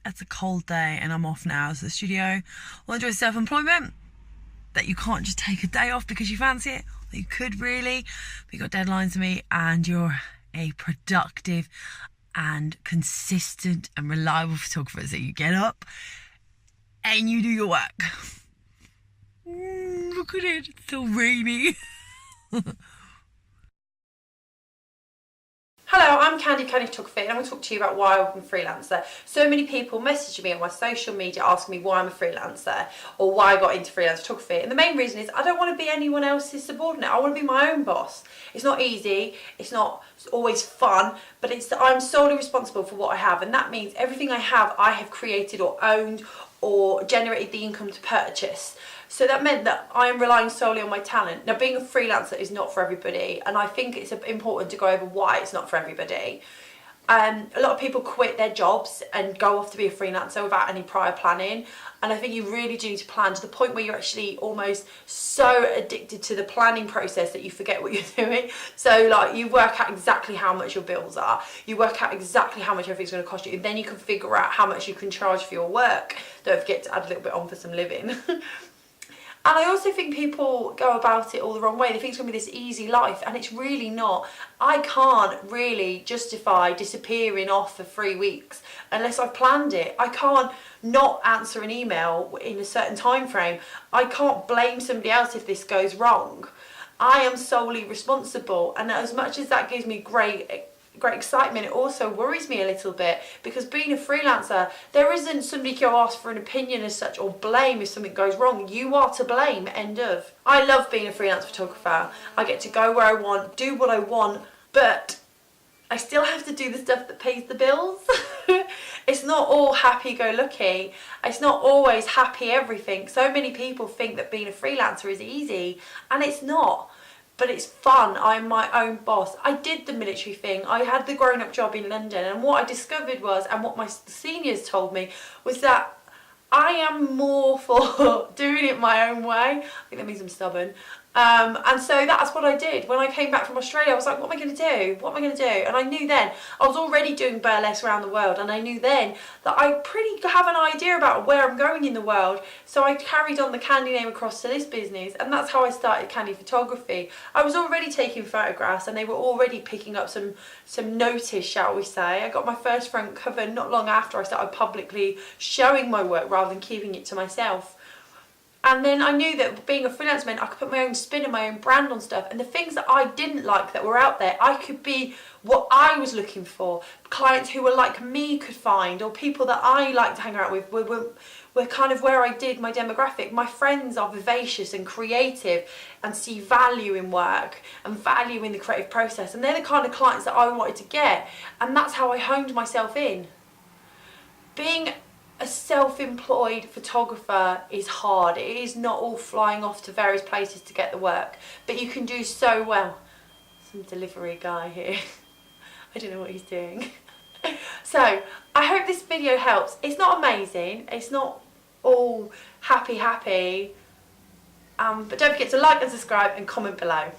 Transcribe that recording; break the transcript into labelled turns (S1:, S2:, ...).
S1: it's a cold day and I'm off now to the studio, or enjoy self-employment, that you can't just take a day off because you fancy it. You could really, but you've got deadlines to meet and you're a productive and consistent and reliable photographer. So you get up and you do your work. Look at it, it's so rainy.
S2: Hello, I'm Khandie Photography, and I'm going to talk to you about why I'm a freelancer. So many people message me on my social media asking me why I'm a freelancer or why I got into freelance photography. And the main reason is I don't want to be anyone else's subordinate. I want to be my own boss. It's not easy, it's not always fun, but I'm solely responsible for what I have, and that means everything I have created or owned or generated the income to purchase. So that meant that I am relying solely on my talent. Now, being a freelancer is not for everybody, and I think it's important to go over why it's not for everybody. A lot of people quit their jobs and go off to be a freelancer without any prior planning, and I think you really do need to plan to the point where you're actually almost so addicted to the planning process that you forget what you're doing. So like, you work out exactly how much your bills are, you work out exactly how much everything's going to cost you, and then you can figure out how much you can charge for your work. Don't forget to add a little bit on for some living. And I also think people go about it all the wrong way. They think it's going to be this easy life, and it's really not. I can't really justify disappearing off for 3 weeks unless I've planned it. I can't not answer an email in a certain time frame. I can't blame somebody else if this goes wrong. I am solely responsible, and as much as that gives me great excitement, it also worries me a little bit, because being a freelancer, there isn't somebody go ask for an opinion as such or blame if something goes wrong. You are to blame, end of. I love being a freelance photographer. I get to go where I want, do what I want, but I still have to do the stuff that pays the bills. It's not all happy-go-lucky. It's not always happy everything. So many people think that being a freelancer is easy, and it's not. But it's fun. I'm my own boss. I did the military thing. I had the grown-up job in London, and what I discovered was, and what my seniors told me, was that I am more for doing it my own way. I think that means I'm stubborn. And so that's what I did. When I came back from Australia, I was like, what am I going to do? What am I going to do? And I knew then, I was already doing burlesque around the world, and I knew then that I pretty have an idea about where I'm going in the world. So I carried on the Khandie name across to this business, and that's how I started Khandie Photography. I was already taking photographs, and they were already picking up some notice, shall we say. I got my first front cover not long after I started publicly showing my work rather than keeping it to myself. And then I knew that being a freelance meant I could put my own spin and my own brand on stuff, and the things that I didn't like that were out there, I could be what I was looking for. Clients who were like me could find, or people that I like to hang out with were kind of where I did my demographic. My friends are vivacious and creative and see value in work and value in the creative process, and they're the kind of clients that I wanted to get, and that's how I honed myself in. Being a self-employed photographer is hard. It is not all flying off to various places to get the work, but you can do so well. Some delivery guy here. I don't know what he's doing. So I hope this video helps. It's not amazing, it's not all happy, but don't forget to like and subscribe and comment below.